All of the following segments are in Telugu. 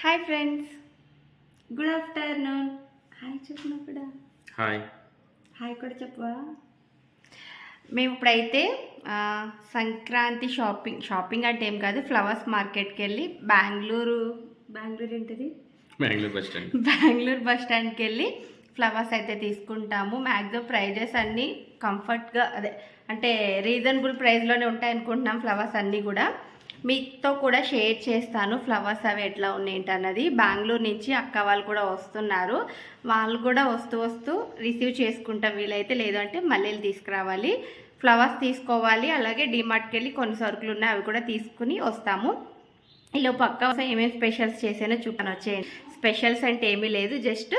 Hi friends, good afternoon. Hi చెప్పిన కూడా హాయ్ కూడా చెప్పవా. మేము ఇప్పుడైతే సంక్రాంతి షాపింగ్ అంటే ఏం కాదు, ఫ్లవర్స్ మార్కెట్కి వెళ్ళి బెంగళూరు ఏంటిది బెంగళూరు బస్ స్టాండ్కి వెళ్ళి ఫ్లవర్స్ అయితే తీసుకుంటాము. మ్యాక్సిమం ప్రైజెస్ అన్నీ కంఫర్ట్గా అంటే రీజనబుల్ ప్రైస్లోనే ఉంటాయి అనుకుంటున్నాం. ఫ్లవర్స్ అన్నీ కూడా మీతో కూడా షేర్ చేస్తాను, ఫ్లవర్స్ అవి ఎట్లా ఉన్నాయి అన్నది. బెంగళూరు నుంచి అక్క వాళ్ళు కూడా వస్తున్నారు, వాళ్ళు కూడా వస్తూ రిసీవ్ చేసుకుంటాం వీలైతే, లేదంటే మళ్ళీ తీసుకురావాలి. ఫ్లవర్స్ తీసుకోవాలి, అలాగే డిమార్ట్కి వెళ్ళి కొన్ని సరుకులు ఉన్నాయి అవి కూడా తీసుకుని వస్తాము. ఇలా పక్క ఏమేమి స్పెషల్స్ చేసానో చూపాను వచ్చేయండి. స్పెషల్స్ అంటే ఏమీ లేదు, జస్ట్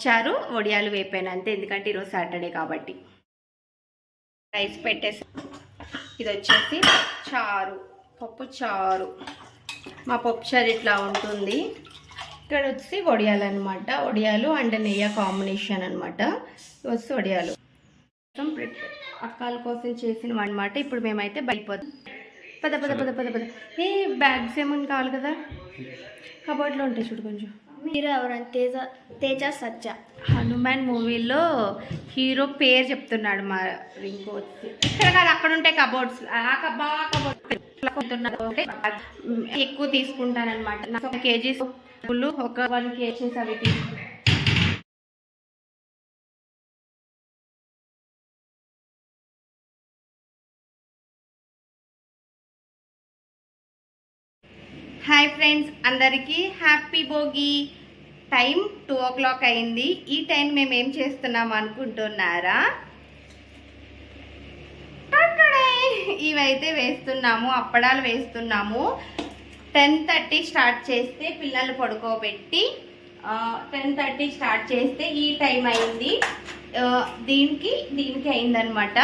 చారు వడియాలు వేపాను అంతే, ఎందుకంటే ఈరోజు సాటర్డే కాబట్టి. రైస్ పెట్టేసి ఇది వచ్చేసి చారు, పప్పు చారు. మా పప్పు చారు ఇట్లా ఉంటుంది. ఇక్కడ వచ్చి వడియాలు అనమాట, వడియాలు అండ్ నెయ్యి కాంబినేషన్ అనమాట. వచ్చి వడియాలు అక్కాల కోసం చేసిన అనమాట. ఇప్పుడు మేమైతే బయలుపోతాం. పద పద పద పద పద. ఏ బ్యాగ్స్ ఏమని కావాలి కదా, కబోర్డ్లో ఉంటాయి చూడు కొంచెం. హీరో ఎవరంటే తేజ సజ్జ. హనుమాన్ మూవీలో హీరో పేరు చెప్తున్నాడు మా రింకో. ఇక్కడ కాదు, అక్కడ ఉంటాయి కబోర్డ్స్. ఎక్కువ తీసుకుంటానమాట. నాకు 1 kg ఒక 1 kg అవి తీసుకుంటాను. హాయ్ ఫ్రెండ్స్, అందరికీ హ్యాపీ భోగి. టైం 2 o'clock అయింది. ఈ టైం మేము ఏం చేస్తున్నాం అనుకుంటున్నారా? ఇవైతే వేస్తున్నాము, అప్పడాలు వేస్తున్నాము. 10:30 స్టార్ట్ చేస్తే పిల్లలు పడుకోబెట్టి 10:30 స్టార్ట్ చేస్తే ఈ టైం అయింది. దీనికి అయిందనమాట.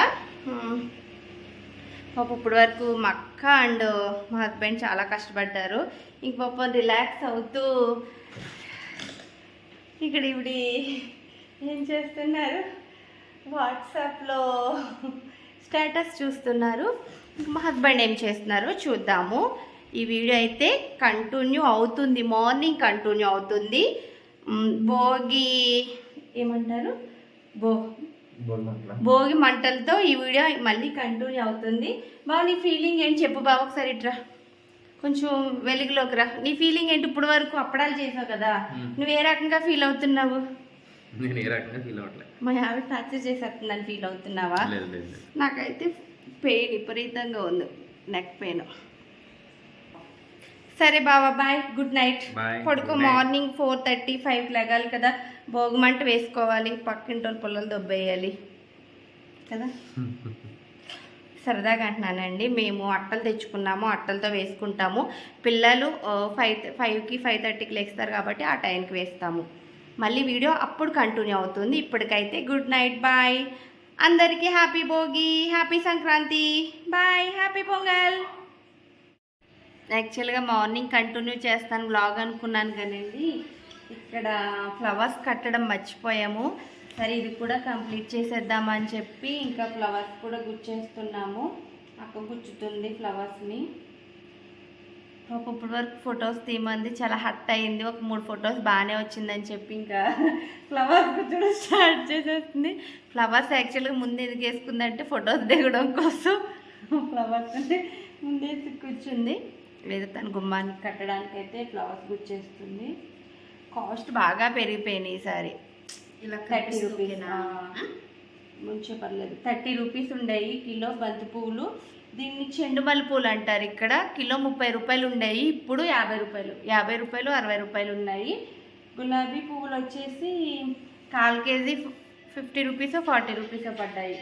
పాప ఇప్పటి వరకు మా అక్క అండ్ మా హస్బెండ్ చాలా కష్టపడ్డారు. ఇంక పాప రిలాక్స్ అవుతూ ఇక్కడ ఇవిడి ఏం చేస్తున్నారు, వాట్సాప్లో స్టేటస్ చూస్తున్నారు. మా హస్బెండ్ ఏం చేస్తున్నారు చూద్దాము. ఈ వీడియో అయితే కంటిన్యూ అవుతుంది, మార్నింగ్ కంటిన్యూ అవుతుంది. భోగి ఏమంటారు, భోగి మంటలతో ఈ వీడియో మళ్ళీ కంటిన్యూ అవుతుంది. బాగా నీ ఫీలింగ్ ఏంటి చెప్పు బాబు, ఒకసారి ఇట్రా, కొంచెం వెలుగులోకి రా. నీ ఫీలింగ్ ఏంటి? ఇప్పుడు వరకు అప్పడాలు చేసావు కదా, నువ్వు ఏ రకంగా ఫీల్ అవుతున్నావు? నేను ఏ రకంగా ఫీల్ అవ్వట్లేదు. మా ఆవిడ టార్చర్ చేసేస్తుందని ఫీల్ అవుతున్నావా? నాకైతే పెయిన్ విపరీతంగా ఉంది, నెక్ పెయిన్. సరే బాబా, బాయ్, గుడ్ నైట్, పడుకో. మార్నింగ్ 4:30 5 లెగాలి కదా, భోగిమంట వేసుకోవాలి, పక్కింటి పొలాలు దొబ్బేయాలి కదా. సరదాగా అంటున్నానండి. మేము అట్టలు తెచ్చుకున్నాము, అట్టలతో వేసుకుంటాము. పిల్లలు 5కి 5:30కి లేస్తారు కాబట్టి ఆ టైంకి వేస్తాము. మళ్ళీ వీడియో అప్పుడు కంటిన్యూ అవుతుంది. ఇప్పటికైతే గుడ్ నైట్, బాయ్. అందరికీ happy Bhogi, happy Sankranti, bye, happy Pongal. యాక్చువల్గా మార్నింగ్ కంటిన్యూ చేస్తాను బ్లాగ్ అనుకున్నాను కానండి, ఇక్కడ ఫ్లవర్స్ కట్టడం మర్చిపోయాము. సరే ఇది కూడా కంప్లీట్ చేసేద్దామని చెప్పి ఇంకా ఫ్లవర్స్ కూడా గుచ్చేస్తున్నాము. అక్క గుచ్చుతుంది ఫ్లవర్స్ని. ఇప్పటి వరకు ఫొటోస్ తీయమంది, చాలా హట్ అయింది. ఒక 3 ఫొటోస్ బాగానే వచ్చిందని చెప్పి ఇంకా ఫ్లవర్స్ గుచ్చడం స్టార్ట్ చేసేస్తుంది. ఫ్లవర్స్ యాక్చువల్గా ముందు ఎందుకు వేసుకుందంటే ఫొటోస్ దిగడం కోసం ఫ్లవర్స్ అంటే ముందే కూర్చుంది. లేదా తన గుమ్మానికి కట్టడానికి అయితే ఫ్లవర్స్ గుచ్చేస్తుంది. కాస్ట్ బాగా పెరిగిపోయినాయి ఈసారి. ఇలా 30 రూపీస్ ముంచే పర్లేదు. 30 రూపీస్ ఉండేవి కిలో బంతి పువ్వులు. దీన్ని చెండు మల్లె పూలు అంటారు. ఇక్కడ కిలో 30 రూపాయలు ఉండేవి, ఇప్పుడు 50 రూపాయలు, 60 రూపాయలు ఉన్నాయి. గులాబీ పువ్వులు వచ్చేసి 1/4 kg 50 రూపీసో 40 రూపీసో పడ్డాయి.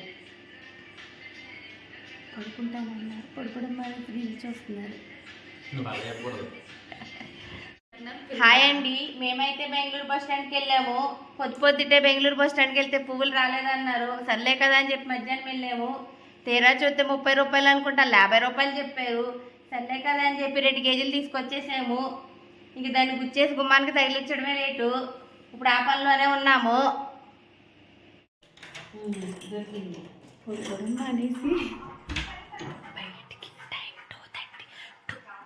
పడుకుంటానన్నారు, పడుకోవడం మరి రీల్స్ వస్తున్నారు. హాయ్ అండి, మేమైతే బెంగళూరు బస్ స్టాండ్కి వెళ్ళాము. పొద్దుటే బెంగళూరు బస్ స్టాండ్కి వెళ్తే పువ్వులు రాలేదన్నారు. సర్లే కదా అని చెప్పి మధ్యాహ్నం వెళ్ళాము. తీరా చూస్తే 30 రూపాయలు అనుకుంటా, 50 రూపాయలు చెప్పారు. సర్లే కదా అని చెప్పి 2 kgలు తీసుకొచ్చేసాము. ఇంక దాన్ని గుచ్చేసి గుమ్మానికి తగిలించడమే లేటు. ఇప్పుడు ఆ పనిలోనే ఉన్నాము. దొరికింది అనేసి బయటికి. టైం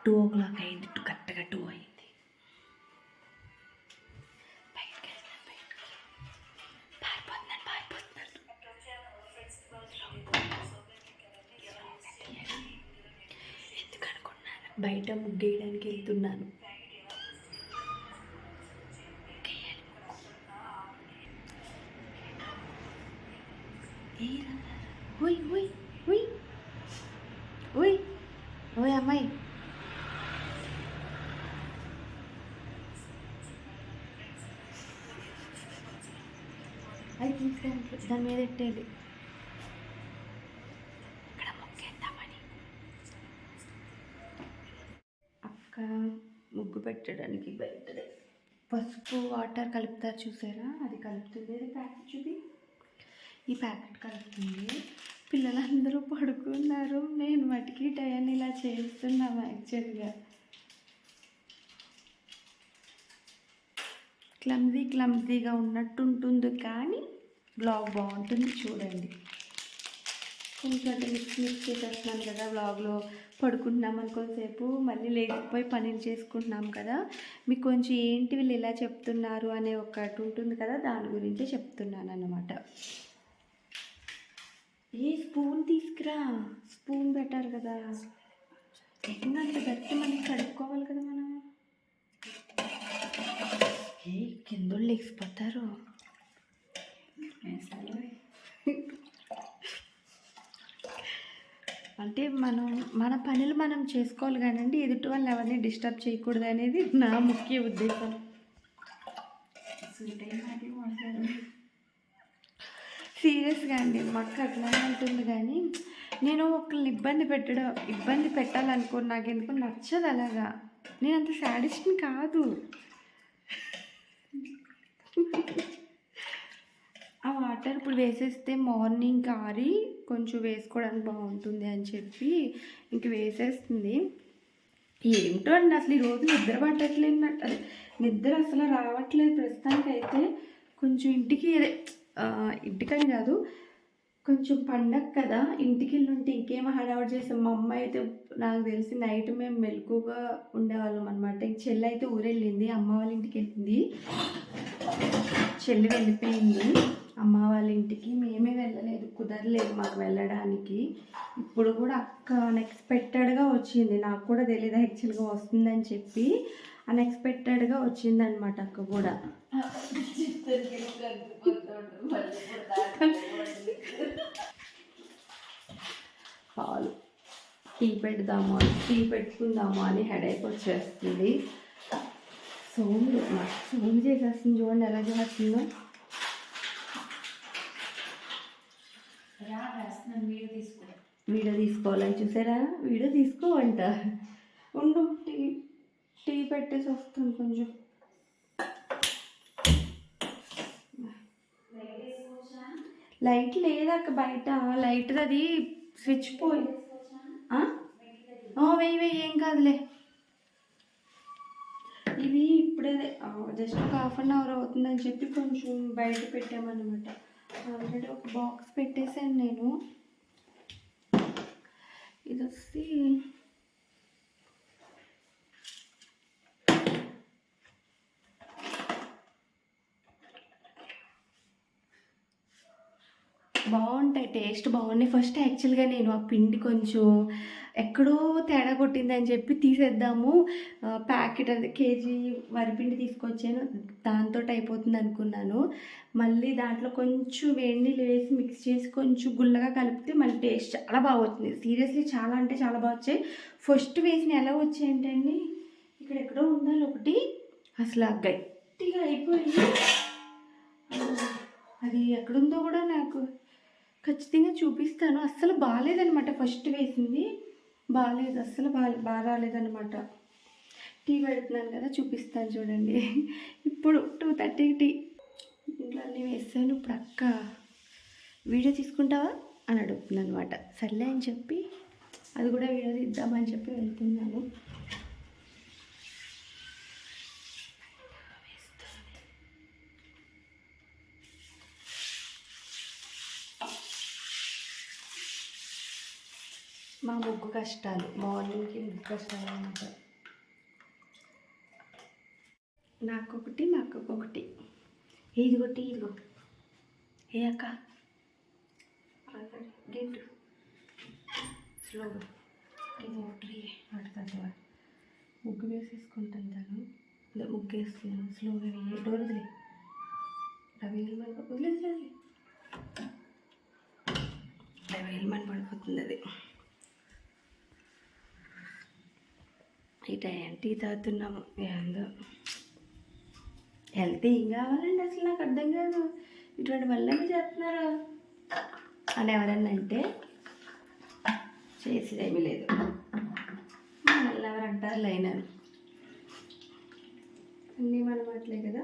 2 o'clock అయింది, కరెక్ట్గా 2 అయింది. బయట ముగ్గేయడానికి వెళ్తున్నాను. ఓయ్ ఓయ్ ఓయ్ ఓయ్ ఓయ్ అమ్మాయి, అది తీసుకురండి, దాని మీద పెట్టేది. ఇక్కడ ముగ్గేద్దామని అక్క ముగ్గు పెట్టడానికి బయట పసుపు వాటర్ కలుపుతారు చూసారా, అది కలుపుతుంది. అది ప్యాకెట్ చూపి, ఈ ప్యాకెట్ కలుపుతుంది. పిల్లలందరూ పడుకున్నారు, నేను మటుకి టయాన్ని ఇలా చేస్తున్నాము. యాక్చువల్గా క్లమ్జీగా ఉన్నట్టు ఉంటుంది, కానీ బ్లాగ్ బాగుంటుంది చూడండి. కొంచెం మిక్స్ చేసేస్తున్నాను కదా బ్లాగ్లో. పడుకుంటున్నాం అనుకోసేపు, మళ్ళీ లేకపోయి పనులు చేసుకుంటున్నాం కదా, మీకు కొంచెం ఏంటి వీళ్ళు ఎలా చెప్తున్నారు అనే ఒకటి ఉంటుంది కదా, దాని గురించే చెప్తున్నాను అన్నమాట. ఏ స్పూన్ తీసుకురా, స్పూన్ పెట్టారు కదా, ఎందుకంత గట్టి మనకి కడుక్కోవాలి కదా మనం. ఏ కింద లేచిపోతారు. అంటే మన పనులు మనం చేసుకోవాలి కానండి, ఎదుటి వాళ్ళు ఎవరిని డిస్టర్బ్ చేయకూడదు అనేది నా ముఖ్య ఉద్దేశం. సీరియస్గా అండి, మాకు అట్లానే ఉంటుంది. కానీ నేను ఒకరిని ఇబ్బంది పెట్టాలనుకో, నాకు ఎందుకు నచ్చదు అలాగా. నేను అంత సాడిస్ట్ని కాదు. ఆ వాటర్ ఇప్పుడు వేసేస్తే మార్నింగ్ ఆరి కొంచెం వేసుకోవడానికి బాగుంటుంది అని చెప్పి ఇంక వేసేస్తుంది. ఏమిటో అండి, అసలు ఈరోజు నిద్ర పట్టట్లేదు, నిద్ర అసలు రావట్లేదు ప్రస్తుతానికి. అయితే కొంచెం ఇంటికని కాదు, కొంచెం పండగ కదా, ఇంటికి వెళ్ళుంటే ఇంకేమో హడావుడి చేసాం. మా అమ్మ అయితే నాకు తెలిసి నైట్ మేము మెలకుగా ఉండేవాళ్ళం అనమాట. ఇంక చెల్లి అయితే ఊరెళ్ళింది, అమ్మ వాళ్ళ ఇంటికి వెళ్ళింది. చెల్లి వెళ్ళిపోయింది అమ్మ వాళ్ళ ఇంటికి, మేమే వెళ్ళలేదు, కుదరలేదు మాకు వెళ్ళడానికి. ఇప్పుడు కూడా అక్క అన్ఎక్స్పెక్టెడ్గా వచ్చింది, నాకు కూడా తెలియదు యాక్చువల్గా వస్తుందని చెప్పి. అన్ఎక్స్పెక్టెడ్గా వచ్చిందనమాట అక్క కూడా. పాలు టీ పెట్టుకుందాము అని హెడేక్ వచ్చేస్తుంది. సోము చేసేస్తుంది చూడండి ఎలా చేస్తుందో. వీడియో తీసుకోవాలని చూసారా, వీడియో తీసుకోవంట. ఉండు, టీ పెట్టేసి వస్తుంది కొంచెం. లైట్ లేదక్క బయట, లైట్ అది స్విచ్ పోయి. వెయ్యి ఏం కాదులే. ఇది ఇప్పుడే జస్ట్ ఒక ½ అవుతుందని చెప్పి కొంచెం బయట పెట్టామన్నమాట. ఆల్రెడీ ఒక బాక్స్ పెట్టేసాను నేను. ఇది వచ్చి బాగుంటాయి, టేస్ట్ బాగున్నాయి. ఫస్ట్ యాక్చువల్గా నేను ఆ పిండి కొంచెం ఎక్కడో తేడా కొట్టిందని చెప్పి తీసేద్దాము, ప్యాకెట్ అంటే కేజీ వరిపిండి తీసుకొచ్చాను, దాంతో అయిపోతుంది అనుకున్నాను. మళ్ళీ దాంట్లో కొంచెం వేడి నీళ్ళు వేసి మిక్స్ చేసి కొంచెం గుల్లగా కలిపితే మళ్ళీ టేస్ట్ చాలా బాగా వచ్చింది. సీరియస్లీ చాలా అంటే చాలా బాగా వచ్చాయి. ఫస్ట్ వేసిన ఎలా వచ్చాయంటండి, ఇక్కడ ఎక్కడో ఉండాలి ఒకటి, అసలు గట్టిగా అయిపోయింది. అది ఎక్కడుందో కూడా నాకు ఖచ్చితంగా చూపిస్తాను. అస్సలు బాగాలేదనమాట, ఫస్ట్ వేసింది బాగాలేదు, అస్సలు బాగా రాలేదనమాట. టీ పెడుతున్నాను కదా, చూపిస్తాను చూడండి. ఇప్పుడు 2:30 టీ, ఇంట్లో అన్నీ వేసాను. ఇప్పుడు అక్క వీడియో తీసుకుంటావా అని అడుగుతుంది అనమాట. సర్లే అని చెప్పి అది కూడా వీడియో తీద్దామని చెప్పి వెళ్తున్నాను. మా ముగ్గు కష్టాలు, మార్నింగ్కి ముగ్గు కష్టాలు అనమాట. నాకొకటి మా అక్కకొకటి. ఇదిగో ఏ అక్క గెంటు స్లోగా, ఇది ఒకటి అడుగుతుంది. ముగ్గు వేసేసుకుంటాను తను అదే ముగ్గు వేస్తున్నాను స్లోగా డోర్ వదిలే రవేలు మన వదిలేదు రవేలు మన పడిపోతుంది అది ఈ టైం టీ తాగుతున్నాము ఏందో హెల్త్ ఏం కావాలండి అసలు నాకు అర్థం కాదు ఇటువంటి వల్ల చేస్తున్నారు అని ఎవరన్నా అంటే చేసేదేమీ లేదు మళ్ళీ ఎవరు అంటారు లైనర్ అన్నీ మన మాటలే కదా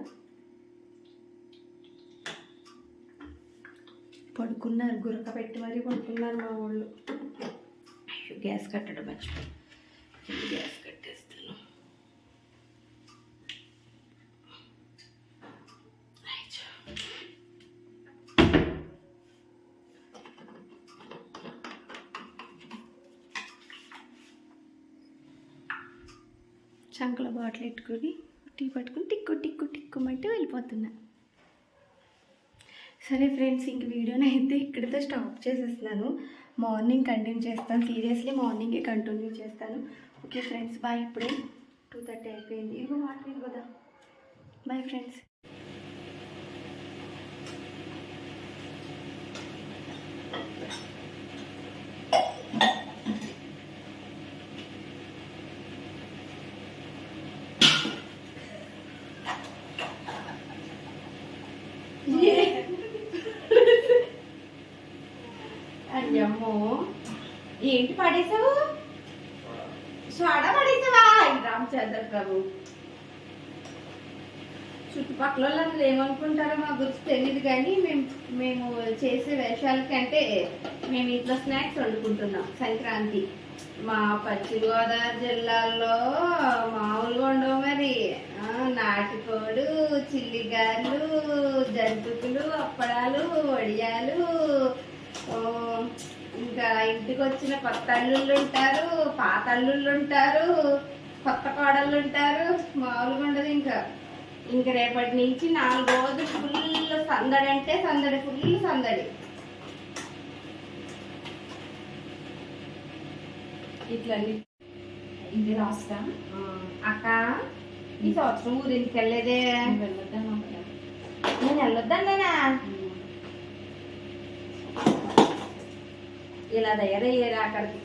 పడుకున్నారు గురక పెట్టి మరీ పడుకున్నారు మా వాళ్ళు అయ్యో గ్యాస్ కట్టడం మర్చిపోయి గ్యాస్ కట్టేస్తాను చంకల బాటిల్ పెట్టుకొని టీ పట్టుకొని టిక్కుమంటే వెళ్ళిపోతున్నా సరే ఫ్రెండ్స్ ఇంక వీడియోని అయితే ఇక్కడితో స్టాప్ చేసేస్తున్నాను మార్నింగ్ కంటిన్యూ చేస్తాను సీరియస్లీ మార్నింగే కంటిన్యూ చేస్తాను ఓకే ఫ్రెండ్స్ బాయ్ ఇప్పుడే 2:30 అయిపోయింది ఇదిగో వాటర్ ఇదిగోదా బాయ్ ఫ్రెండ్స్ అయ్యమ్మో ఏంటి పడేసావు సోడా పడేసావా రామచంద్ర ప్రభు చుట్టుపక్కల వాళ్ళు ఏమనుకుంటారో మా గురించి తెలియదు కానీ మేము చేసే వేషాలకంటే మేము ఇంట్లో స్నాక్స్ వండుకుంటున్నాం సంక్రాంతి మా పశ్చిమ గోదావరి జిల్లాలో మామూలుగా ఉండవు మరి నాటుకోడు చిల్లిగారులు జంతుకులు అప్పడాలు వడియాలు ఇంకా ఇంటికి వచ్చిన కొత్త అల్లుళ్ళు ఉంటారు పాత అల్లుళ్ళు ఉంటారు కొత్త కోడళ్ళు ఉంటారు మామూలుగా ఉండదు ఇంకా రేపటి నుంచి 4 రోజులు ఫుల్ సందడి అంటే సందడి ఫుల్ సందడి ఇట్లా ఇది లాస్ట్ అక్క ఈ సంవత్సరం ఊరికి వెళ్ళలేదే నేను వెళ్ళొద్దన్నానా ఇలా తయారయ్యారు అక్కడికి